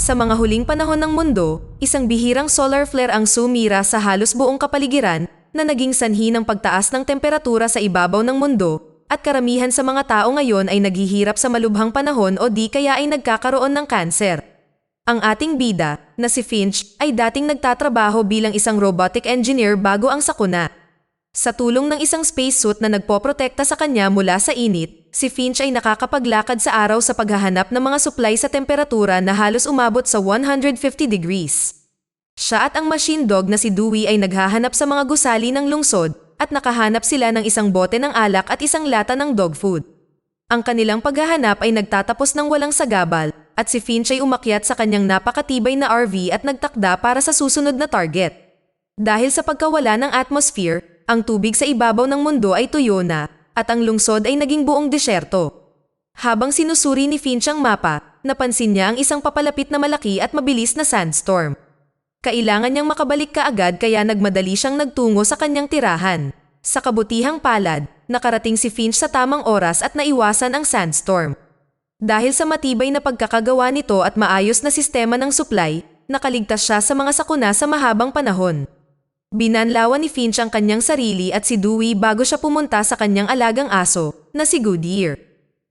Sa mga huling panahon ng mundo, isang bihirang solar flare ang sumira sa halos buong kapaligiran na naging sanhi ng pagtaas ng temperatura sa ibabaw ng mundo at karamihan sa mga tao ngayon ay naghihirap sa malubhang panahon o di kaya ay nagkakaroon ng kanser. Ang ating bida, na si Finch, ay dating nagtatrabaho bilang isang robotic engineer bago ang sakuna. Sa tulong ng isang spacesuit na nagpoprotekta sa kanya mula sa init, si Finch ay nakakapaglakad sa araw sa paghahanap ng mga supply sa temperatura na halos umabot sa 150 degrees. Siya at ang machine dog na si Dewey ay naghahanap sa mga gusali ng lungsod at nakahanap sila ng isang bote ng alak at isang lata ng dog food. Ang kanilang paghahanap ay nagtatapos ng walang sagabal at si Finch ay umakyat sa kanyang napakatibay na RV at nagtakda para sa susunod na target. Dahil sa pagkawala ng atmosphere, ang tubig sa ibabaw ng mundo ay tuyo na at ang lungsod ay naging buong desyerto. Habang sinusuri ni Finch ang mapa, napansin niya ang isang papalapit na malaki at mabilis na sandstorm. Kailangan niyang makabalik kaagad kaya nagmadali siyang nagtungo sa kanyang tirahan. Sa kabutihang palad, nakarating si Finch sa tamang oras at naiwasan ang sandstorm. Dahil sa matibay na pagkakagawa nito at maayos na sistema ng supply, nakaligtas siya sa mga sakuna sa mahabang panahon. Binanlawan ni Finch ang kanyang sarili at si Dewey bago siya pumunta sa kanyang alagang aso, na si Goodyear.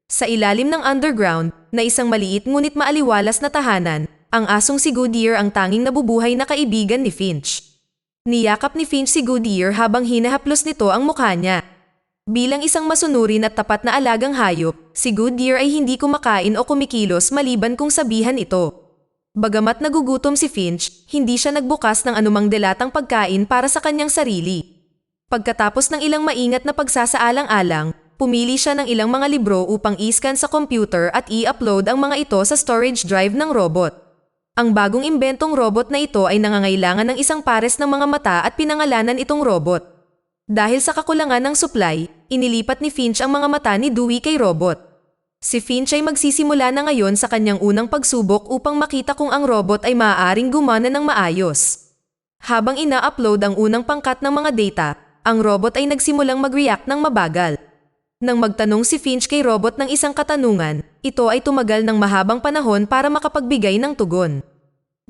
Sa ilalim ng underground, na isang maliit ngunit maaliwalas na tahanan, ang asong si Goodyear ang tanging nabubuhay na kaibigan ni Finch. Niyakap ni Finch si Goodyear habang hinahaplos nito ang mukha niya. Bilang isang masunurin at tapat na alagang hayop, si Goodyear ay hindi kumakain o kumikilos maliban kung sabihan ito. Bagamat nagugutom si Finch, hindi siya nagbukas ng anumang delatang pagkain para sa kanyang sarili. Pagkatapos ng ilang maingat na pagsasaalang-alang, pumili siya ng ilang mga libro upang i-scan sa computer at i-upload ang mga ito sa storage drive ng robot. Ang bagong imbentong robot na ito ay nangangailangan ng isang pares ng mga mata at pinangalanan itong robot. Dahil sa kakulangan ng supply, inilipat ni Finch ang mga mata ni Dewey kay robot. Si Finch ay magsisimula na ngayon sa kanyang unang pagsubok upang makita kung ang robot ay maaaring gumana ng maayos. Habang ina-upload ang unang pangkat ng mga data, ang robot ay nagsimulang mag-react ng mabagal. Nang magtanong si Finch kay robot ng isang katanungan, ito ay tumagal ng mahabang panahon para makapagbigay ng tugon.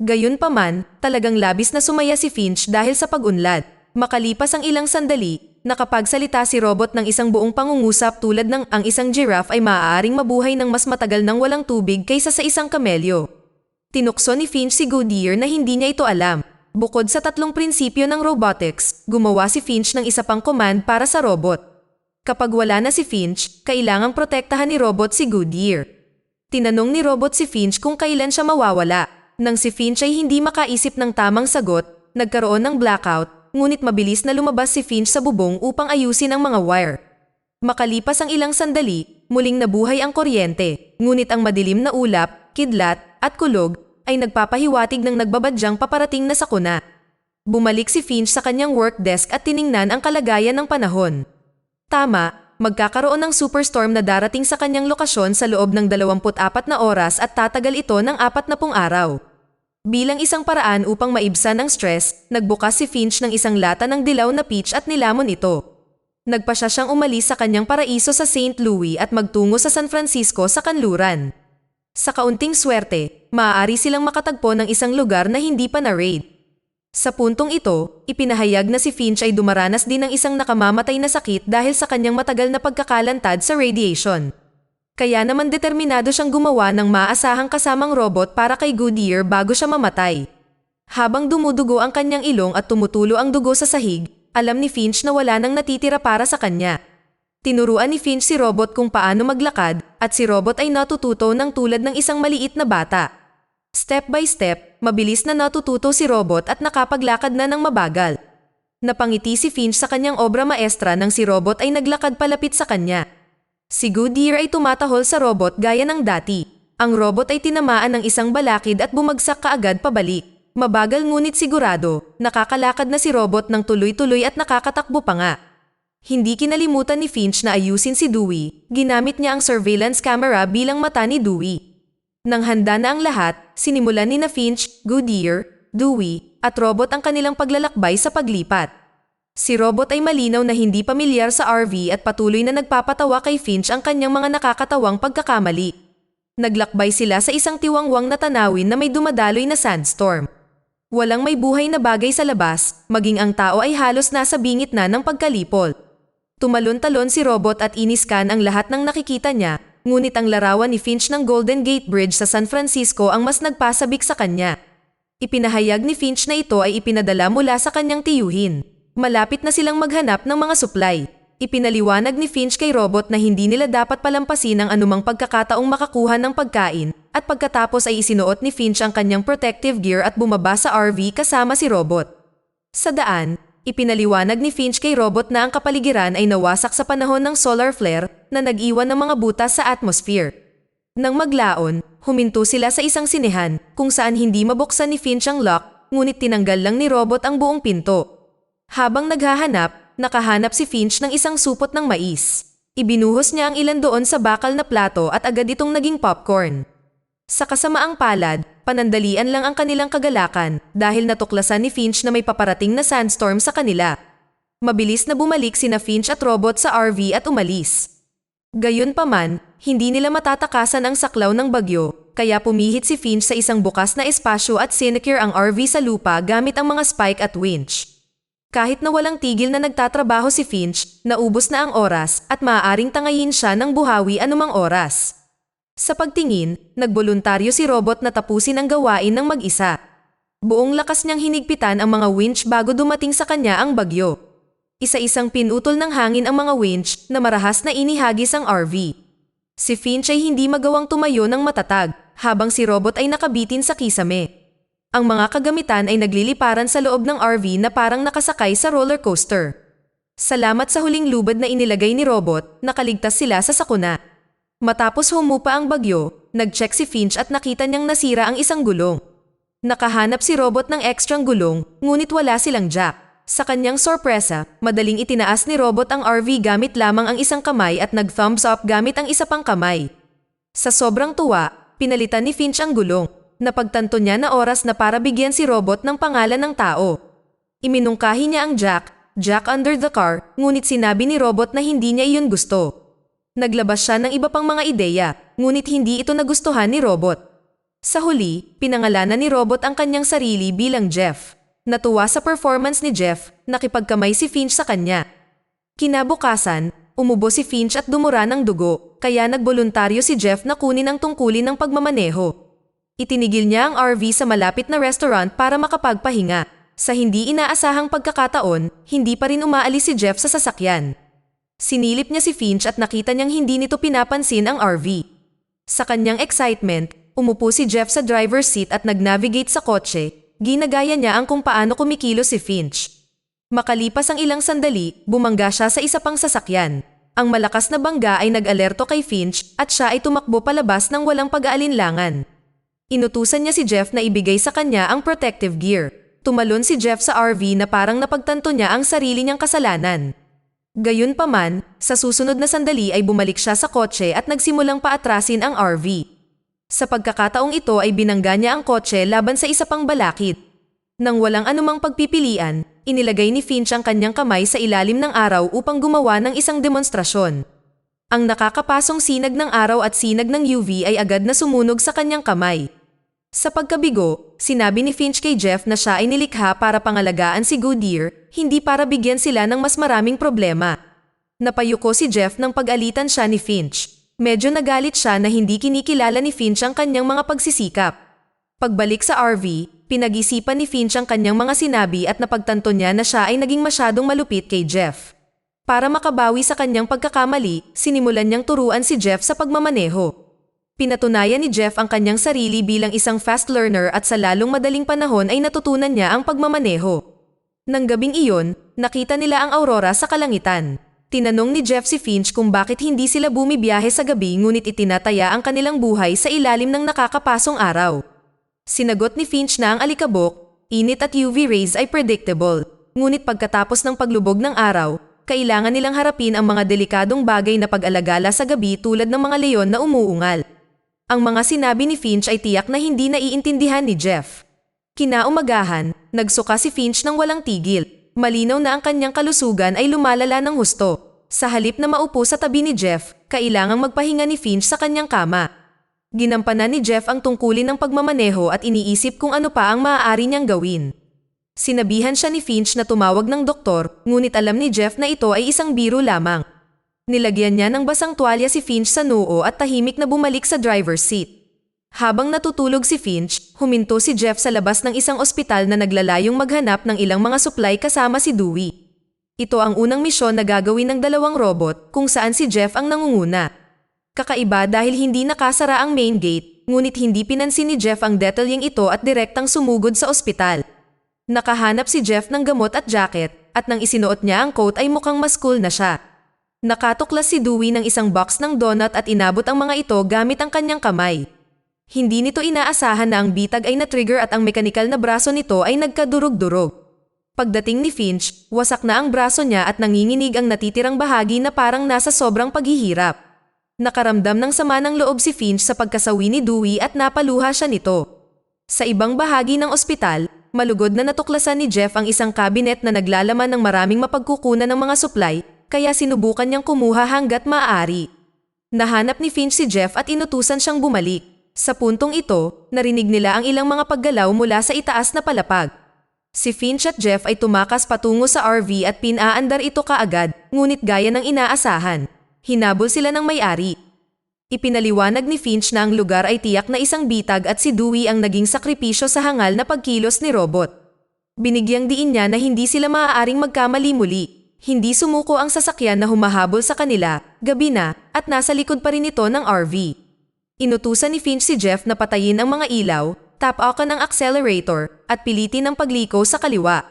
Gayunpaman, talagang labis na sumaya si Finch dahil sa pag-unlad. Makalipas ang ilang sandali, nakapagsalita si robot ng isang buong pangungusap tulad ng ang isang giraffe ay maaaring mabuhay ng mas matagal ng walang tubig kaysa sa isang kamelyo. Tinukso ni Finch si Goodyear na hindi niya ito alam. Bukod sa tatlong prinsipyo ng robotics, gumawa si Finch ng isa pang command para sa robot. Kapag wala na si Finch, kailangang protektahan ni robot si Goodyear. Tinanong ni robot si Finch kung kailan siya mawawala. Nang si Finch ay hindi makaisip ng tamang sagot, nagkaroon ng blackout, ngunit mabilis na lumabas si Finch sa bubong upang ayusin ang mga wire. Makalipas ang ilang sandali, muling nabuhay ang kuryente, ngunit ang madilim na ulap, kidlat, at kulog ay nagpapahiwatig ng nagbabadyang paparating na sakuna. Bumalik si Finch sa kanyang work desk at tiningnan ang kalagayan ng panahon. Tama, magkakaroon ng superstorm na darating sa kanyang lokasyon sa loob ng 24 na oras at tatagal ito ng 40 araw. Bilang isang paraan upang maibsan ang stress, nagbukas si Finch ng isang lata ng dilaw na peach at nilamon ito. Nagpasya siyang umalis sa kanyang paraiso sa St. Louis at magtungo sa San Francisco sa kanluran. Sa kaunting swerte, maaari silang makatagpo ng isang lugar na hindi pa na-raid. Sa puntong ito, ipinahayag na si Finch ay dumaranas din ng isang nakamamatay na sakit dahil sa kanyang matagal na pagkakalantad sa radiation. Kaya naman determinado siyang gumawa ng maasahang kasamang robot para kay Goodyear bago siya mamatay. Habang dumudugo ang kanyang ilong at tumutulo ang dugo sa sahig, alam ni Finch na wala nang natitira para sa kanya. Tinuruan ni Finch si robot kung paano maglakad at si robot ay natututo ng tulad ng isang maliit na bata. Step by step, mabilis na natututo si robot at nakapaglakad na ng mabagal. Napangiti si Finch sa kanyang obra maestra nang si robot ay naglakad palapit sa kanya. Si Goodyear ay tumatahol sa robot gaya ng dati. Ang robot ay tinamaan ng isang balakid at bumagsak kaagad pabalik. Mabagal ngunit sigurado, nakakalakad na si robot ng tuloy-tuloy at nakakatakbo pa nga. Hindi kinalimutan ni Finch na ayusin si Dewey, ginamit niya ang surveillance camera bilang mata ni Dewey. Nang handa na ang lahat, sinimulan ni na Finch, Goodyear, Dewey, at robot ang kanilang paglalakbay sa paglipat. Si robot ay malinaw na hindi pamilyar sa RV at patuloy na nagpapatawa kay Finch ang kanyang mga nakakatawang pagkakamali. Naglakbay sila sa isang tiwangwang na tanawin na may dumadaloy na sandstorm. Walang may buhay na bagay sa labas, maging ang tao ay halos nasa bingit na ng pagkalipol. Tumalon-talon si Robot at iniskan ang lahat ng nakikita niya, ngunit ang larawan ni Finch ng Golden Gate Bridge sa San Francisco ang mas nagpasabik sa kanya. Ipinahayag ni Finch na ito ay ipinadala mula sa kanyang tiyuhin. Malapit na silang maghanap ng mga supply. Ipinaliwanag ni Finch kay Robot na hindi nila dapat palampasin ang anumang pagkakataong makakuha ng pagkain, at pagkatapos ay isinuot ni Finch ang kanyang protective gear at bumaba sa RV kasama si Robot. Sa daan, ipinaliwanag ni Finch kay Robot na ang kapaligiran ay nawasak sa panahon ng solar flare na nag-iwan ng mga butas sa atmosphere. Nang maglaon, huminto sila sa isang sinehan kung saan hindi mabuksan ni Finch ang lock, ngunit tinanggal lang ni Robot ang buong pinto. Habang naghahanap, nakahanap si Finch ng isang supot ng mais. Ibinuhos niya ang ilan doon sa bakal na plato at agad itong naging popcorn. Sa kasamaang palad, panandalian lang ang kanilang kagalakan dahil natuklasan ni Finch na may paparating na sandstorm sa kanila. Mabilis na bumalik sina Finch at Robot sa RV at umalis. Gayunpaman, hindi nila matatakasan ang saklaw ng bagyo, kaya pumihit si Finch sa isang bukas na espasyo at sinecure ang RV sa lupa gamit ang mga spike at winch. Kahit na walang tigil na nagtatrabaho si Finch, naubos na ang oras at maaaring tangayin siya ng buhawi anumang oras. Sa pagtingin, nagboluntaryo si Robot na tapusin ang gawain ng mag-isa. Buong lakas niyang hinigpitan ang mga winch bago dumating sa kanya ang bagyo. Isa-isang pinutol ng hangin ang mga winch na marahas na inihagis ang RV. Si Finch ay hindi magawang tumayo ng matatag, habang si Robot ay nakabitin sa kisame. Ang mga kagamitan ay nagliliparan sa loob ng RV na parang nakasakay sa roller coaster. Salamat sa huling lubad na inilagay ni Robot, nakaligtas sila sa sakuna. Matapos humupa ang bagyo, nag-check si Finch at nakita niyang nasira ang isang gulong. Nakahanap si Robot ng ekstrang gulong, ngunit wala silang jack. Sa kanyang sorpresa, madaling itinaas ni Robot ang RV gamit lamang ang isang kamay at nag-thumbs up gamit ang isa pang kamay. Sa sobrang tuwa, pinalitan ni Finch ang gulong. Napagtanto niya na oras na para bigyan si Robot ng pangalan ng tao. Iminungkahi niya ang Jack under the car, ngunit sinabi ni Robot na hindi niya iyon gusto. Naglabas siya ng iba pang mga ideya, ngunit hindi ito nagustuhan ni Robot. Sa huli, pinangalanan ni Robot ang kanyang sarili bilang Jeff. Natuwa sa performance ni Jeff, nakipagkamay si Finch sa kanya. Kinabukasan, umubo si Finch at dumura ng dugo, kaya nagboluntaryo si Jeff na kunin ang tungkulin ng pagmamaneho. Itinigil niya ang RV sa malapit na restaurant para makapagpahinga. Sa hindi inaasahang pagkakataon, hindi pa rin umaalis si Jeff sa sasakyan. Sinilip niya si Finch at nakita niyang hindi nito pinapansin ang RV. Sa kanyang excitement, umupo si Jeff sa driver's seat at nag-navigate sa kotse. Ginagaya niya ang kung paano kumikilos si Finch. Makalipas ang ilang sandali, bumangga siya sa isa pang sasakyan. Ang malakas na bangga ay nag-alerto kay Finch at siya ay tumakbo palabas ng walang pag-aalinlangan. Inutusan niya si Jeff na ibigay sa kanya ang protective gear. Tumalon si Jeff sa RV na parang napagtanto niya ang sarili niyang kasalanan. Gayunpaman, sa susunod na sandali ay bumalik siya sa kotse at nagsimulang paatrasin ang RV. Sa pagkakataong ito ay binangga niya ang kotse laban sa isa pang balakid. Nang walang anumang pagpipilian, inilagay ni Finch ang kanyang kamay sa ilalim ng araw upang gumawa ng isang demonstrasyon. Ang nakakapasong sinag ng araw at sinag ng UV ay agad na sumunog sa kanyang kamay. Sa pagkabigo, sinabi ni Finch kay Jeff na siya ay nilikha para pangalagaan si Goodyear, hindi para bigyan sila ng mas maraming problema. Napayuko si Jeff nang pag-alitan siya ni Finch. Medyo nagalit siya na hindi kinikilala ni Finch ang kanyang mga pagsisikap. Pagbalik sa RV, pinag-isipan ni Finch ang kanyang mga sinabi at napagtanto niya na siya ay naging masyadong malupit kay Jeff. Para makabawi sa kanyang pagkakamali, sinimulan niyang turuan si Jeff sa pagmamaneho. Pinatunayan ni Jeff ang kanyang sarili bilang isang fast learner at sa lalong madaling panahon ay natutunan niya ang pagmamaneho. Nang gabing iyon, nakita nila ang aurora sa kalangitan. Tinanong ni Jeff si Finch kung bakit hindi sila bumibiyahe sa gabi ngunit itinataya ang kanilang buhay sa ilalim ng nakakapasong araw. Sinagot ni Finch na ang alikabok, init at UV rays ay predictable. Ngunit pagkatapos ng paglubog ng araw, kailangan nilang harapin ang mga delikadong bagay na pag-alagala sa gabi tulad ng mga leon na umuungal. Ang mga sinabi ni Finch ay tiyak na hindi naiintindihan ni Jeff. Kinaumagahan, nagsuka si Finch ng walang tigil. Malinaw na ang kanyang kalusugan ay lumalala ng husto. Sa halip na maupo sa tabi ni Jeff, kailangang magpahinga ni Finch sa kanyang kama. Ginampanan ni Jeff ang tungkulin ng pagmamaneho at iniisip kung ano pa ang maaari niyang gawin. Sinabihan siya ni Finch na tumawag ng doktor, ngunit alam ni Jeff na ito ay isang biro lamang. Nilagyan niya ng basang tuwalya si Finch sa noo at tahimik na bumalik sa driver's seat. Habang natutulog si Finch, huminto si Jeff sa labas ng isang ospital na naglalayong maghanap ng ilang mga supply kasama si Dewey. Ito ang unang misyon na gagawin ng dalawang robot kung saan si Jeff ang nangunguna. Kakaiba dahil hindi nakasara ang main gate, ngunit hindi pinansin ni Jeff ang detalyeng ito at direktang sumugod sa ospital. Nakahanap si Jeff ng gamot at jacket at nang isinuot niya ang coat ay mukhang mas cool na siya. Nakatuklas si Dewey ng isang box ng donut at inabot ang mga ito gamit ang kanyang kamay. Hindi nito inaasahan na ang bitag ay na-trigger at ang mekanikal na braso nito ay nagkadurog-durog. Pagdating ni Finch, wasak na ang braso niya at nanginginig ang natitirang bahagi na parang nasa sobrang paghihirap. Nakaramdam ng sama ng loob si Finch sa pagkasawi ni Dewey at napaluha siya nito. Sa ibang bahagi ng ospital, malugod na natuklasan ni Jeff ang isang cabinet na naglalaman ng maraming mapagkukunan ng mga supply, kaya sinubukan niyang kumuha hanggat maaari. Nahanap ni Finch si Jeff at inutusan siyang bumalik. Sa puntong ito, narinig nila ang ilang mga paggalaw mula sa itaas na palapag. Si Finch at Jeff ay tumakas patungo sa RV at pinaandar ito kaagad, ngunit gaya ng inaasahan. Hinabol sila ng may-ari. Ipinaliwanag ni Finch na ang lugar ay tiyak na isang bitag at si Dewey ang naging sakripisyo sa hangal na pagkilos ni robot. Binigyang diin niya na hindi sila maaaring magkamali muli. Hindi sumuko ang sasakyan na humahabol sa kanila, gabi na, at nasa likod pa rin ito ng RV. Inutusan ni Finch si Jeff na patayin ang mga ilaw, tap-okan ang accelerator, at pilitin ang pagliko sa kaliwa.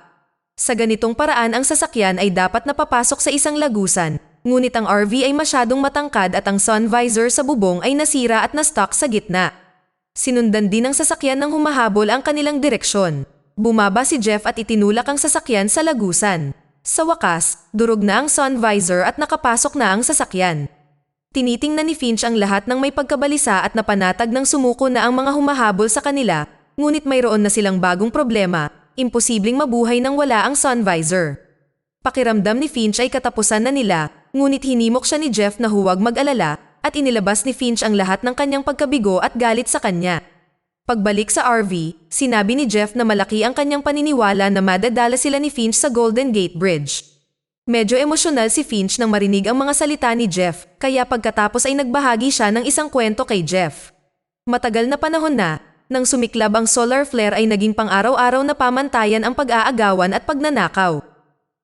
Sa ganitong paraan ang sasakyan ay dapat na papasok sa isang lagusan, ngunit ang RV ay masyadong matangkad at ang sun visor sa bubong ay nasira at na-stuck sa gitna. Sinundan din ng sasakyan ng humahabol ang kanilang direksyon. Bumaba si Jeff at itinulak ang sasakyan sa lagusan. Sa wakas, durog na ang sun visor at nakapasok na ang sasakyan. Tinitingnan ni Finch ang lahat ng may pagkabalisa at napanatag ng sumuko na ang mga humahabol sa kanila, ngunit mayroon na silang bagong problema, imposibleng mabuhay nang wala ang sun visor. Pakiramdam ni Finch ay katapusan na nila, ngunit hinimok siya ni Jeff na huwag mag-alala at inilabas ni Finch ang lahat ng kanyang pagkabigo at galit sa kanya. Pagbalik sa RV, sinabi ni Jeff na malaki ang kanyang paniniwala na madadala sila ni Finch sa Golden Gate Bridge. Medyo emosyonal si Finch nang marinig ang mga salita ni Jeff, kaya pagkatapos ay nagbahagi siya ng isang kwento kay Jeff. Matagal na panahon na, nang sumiklab ang solar flare ay naging pang-araw-araw na pamantayan ang pag-aagawan at pagnanakaw.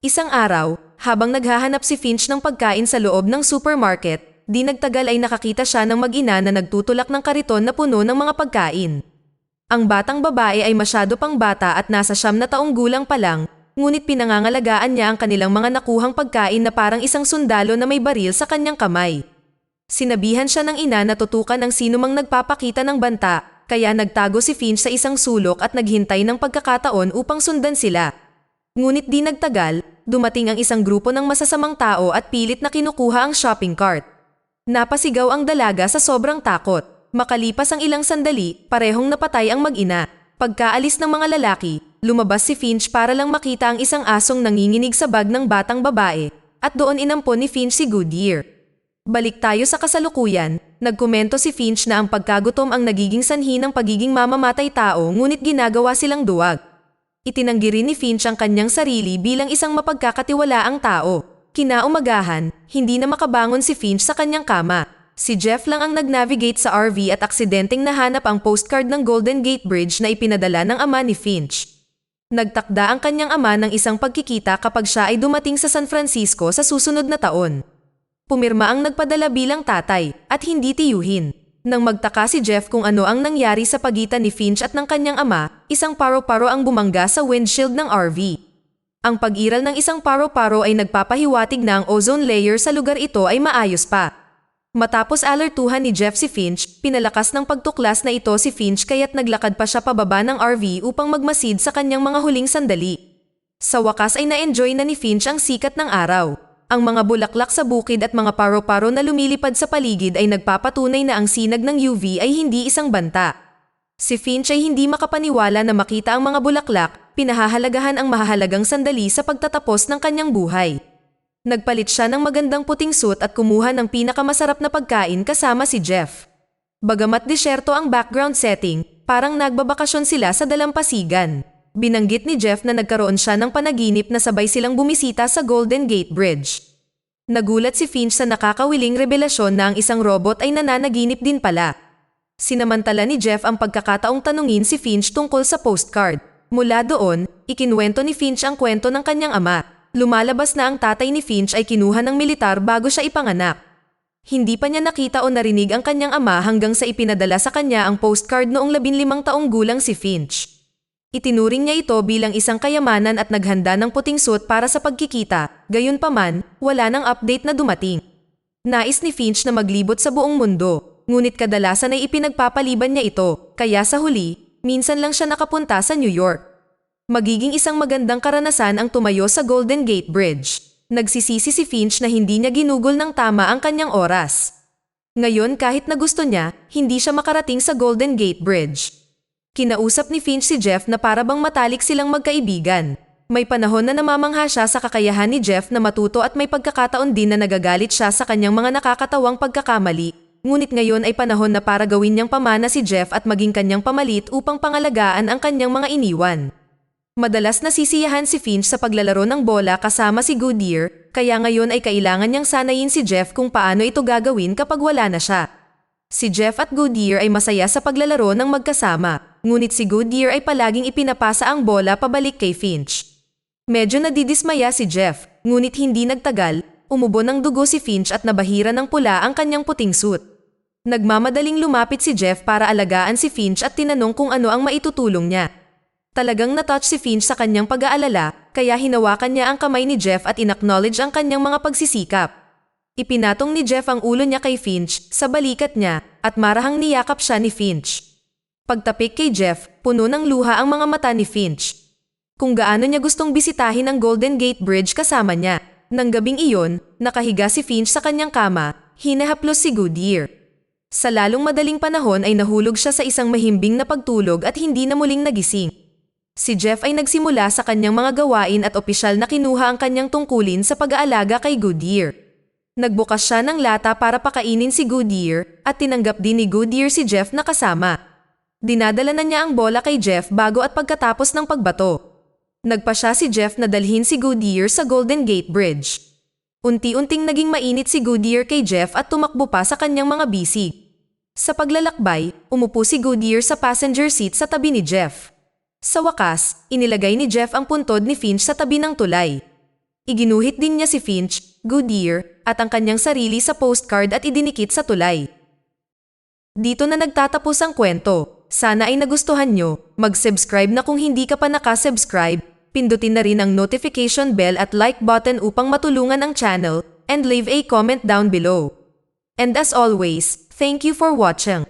Isang araw, habang naghahanap si Finch ng pagkain sa loob ng supermarket, di nagtagal ay nakakita siya ng mag-ina na nagtutulak ng kariton na puno ng mga pagkain. Ang batang babae ay masyado pang bata at nasa 9 na taong gulang pa lang, ngunit pinangangalagaan niya ang kanilang mga nakuhang pagkain na parang isang sundalo na may baril sa kanyang kamay. Sinabihan siya ng ina na tutukan ang sinumang nagpapakita ng banta, kaya nagtago si Finch sa isang sulok at naghintay ng pagkakataon upang sundan sila. Ngunit di nagtagal, dumating ang isang grupo ng masasamang tao at pilit na kinukuha ang shopping cart. Napasigaw ang dalaga sa sobrang takot. Makalipas ang ilang sandali, parehong napatay ang mag-ina. Pagkaalis ng mga lalaki, lumabas si Finch para lang makita ang isang asong nanginginig sa bag ng batang babae, at doon inampon ni Finch si Goodyear. Balik tayo sa kasalukuyan, nagkomento si Finch na ang pagkagutom ang nagiging sanhi ng pagiging mamamatay tao ngunit ginagawa silang duwag. Itinanggi rin ni Finch ang kanyang sarili bilang isang mapagkakatiwalaang tao. Kinaumagahan, hindi na makabangon si Finch sa kanyang kama. Si Jeff lang ang nag-navigate sa RV at aksidenteng nahanap ang postcard ng Golden Gate Bridge na ipinadala ng ama ni Finch. Nagtakda ang kanyang ama ng isang pagkikita kapag siya ay dumating sa San Francisco sa susunod na taon. Pumirma ang nagpadala bilang tatay at hindi tiyuhin. Nang magtaka si Jeff kung ano ang nangyari sa pagitan ni Finch at ng kanyang ama, isang paro-paro ang bumangga sa windshield ng RV. Ang pag-iral ng isang paro-paro ay nagpapahiwatig na ang ozone layer sa lugar ito ay maayos pa. Matapos alertuhan ni Jeff si Finch, pinalakas ng pagtuklas na ito si Finch kaya't naglakad pa siya pababa ng RV upang magmasid sa kanyang mga huling sandali. Sa wakas ay na-enjoy na ni Finch ang sikat ng araw. Ang mga bulaklak sa bukid at mga paro-paro na lumilipad sa paligid ay nagpapatunay na ang sinag ng UV ay hindi isang banta. Si Finch ay hindi makapaniwala na makita ang mga bulaklak, pinahahalagahan ang mahahalagang sandali sa pagtatapos ng kanyang buhay. Nagpalit siya ng magandang puting suit at kumuha ng pinakamasarap na pagkain kasama si Jeff. Bagamat disyerto ang background setting, parang nagbabakasyon sila sa dalampasigan. Binanggit ni Jeff na nagkaroon siya ng panaginip na sabay silang bumisita sa Golden Gate Bridge. Nagulat si Finch sa nakakawiling revelasyon na ang isang robot ay nananaginip din pala. Sinamantala ni Jeff ang pagkakataong tanungin si Finch tungkol sa postcard. Mula doon, ikinwento ni Finch ang kwento ng kanyang ama. Lumalabas na ang tatay ni Finch ay kinuha ng militar bago siya ipanganak. Hindi pa niya nakita o narinig ang kanyang ama hanggang sa ipinadala sa kanya ang postcard noong 15 taong gulang si Finch. Itinuring niya ito bilang isang kayamanan at naghanda ng puting suit para sa pagkikita, gayunpaman, wala nang update na dumating. Nais ni Finch na maglibot sa buong mundo, ngunit kadalasan ay ipinagpapaliban niya ito, kaya sa huli, minsan lang siya nakapunta sa New York. Magiging isang magandang karanasan ang tumayo sa Golden Gate Bridge. Nagsisisi si Finch na hindi niya ginugol ng tama ang kanyang oras. Ngayon kahit na gusto niya, hindi siya makarating sa Golden Gate Bridge. Kinausap ni Finch si Jeff na para bang matalik silang magkaibigan. May panahon na namamangha siya sa kakayahan ni Jeff na matuto at may pagkakataon din na nagagalit siya sa kanyang mga nakakatawang pagkakamali. Ngunit ngayon ay panahon na para gawin niyang pamana si Jeff at maging kanyang pamalit upang pangalagaan ang kanyang mga iniwan. Madalas nasisiyahan si Finch sa paglalaro ng bola kasama si Goodyear, kaya ngayon ay kailangan niyang sanayin si Jeff kung paano ito gagawin kapag wala na siya. Si Jeff at Goodyear ay masaya sa paglalaro ng magkasama, ngunit si Goodyear ay palaging ipinapasa ang bola pabalik kay Finch. Medyo nadidismaya si Jeff, ngunit hindi nagtagal, umubo ng dugo si Finch at nabahira ng pula ang kanyang puting suit. Nagmamadaling lumapit si Jeff para alagaan si Finch at tinanong kung ano ang maitutulong niya. Talagang natouch si Finch sa kanyang pag-aalala, kaya hinawakan niya ang kamay ni Jeff at inacknowledge ang kanyang mga pagsisikap. Ipinatong ni Jeff ang ulo niya kay Finch sa balikat niya at marahang niyakap siya ni Finch. Pagtapik kay Jeff, puno ng luha ang mga mata ni Finch. Kung gaano niya gustong bisitahin ang Golden Gate Bridge kasama niya. Nang gabing iyon, nakahiga si Finch sa kanyang kama, hinahaplos si Goodyear. Sa lalong madaling panahon ay nahulog siya sa isang mahimbing na pagtulog at hindi na muling nagising. Si Jeff ay nagsimula sa kanyang mga gawain at opisyal na kinuha ang kanyang tungkulin sa pag-aalaga kay Goodyear. Nagbukas siya ng lata para pakainin si Goodyear at tinanggap din ni Goodyear si Jeff na kasama. Dinadala na niya ang bola kay Jeff bago at pagkatapos ng pagbato. Nagpa siya si Jeff na dalhin si Goodyear sa Golden Gate Bridge. Unti-unting naging mainit si Goodyear kay Jeff at tumakbo pa sa kanyang mga bisig. Sa paglalakbay, umupo si Goodyear sa passenger seat sa tabi ni Jeff. Sa wakas, inilagay ni Jeff ang puntod ni Finch sa tabi ng tulay. Iginuhit din niya si Finch, Goodyear, at ang kanyang sarili sa postcard at idinikit sa tulay. Dito na nagtatapos ang kwento. Sana ay nagustuhan nyo. Mag-subscribe na kung hindi ka pa nakasubscribe. Pindutin na rin ang notification bell at like button upang matulungan ang channel, and leave a comment down below. And as always, thank you for watching.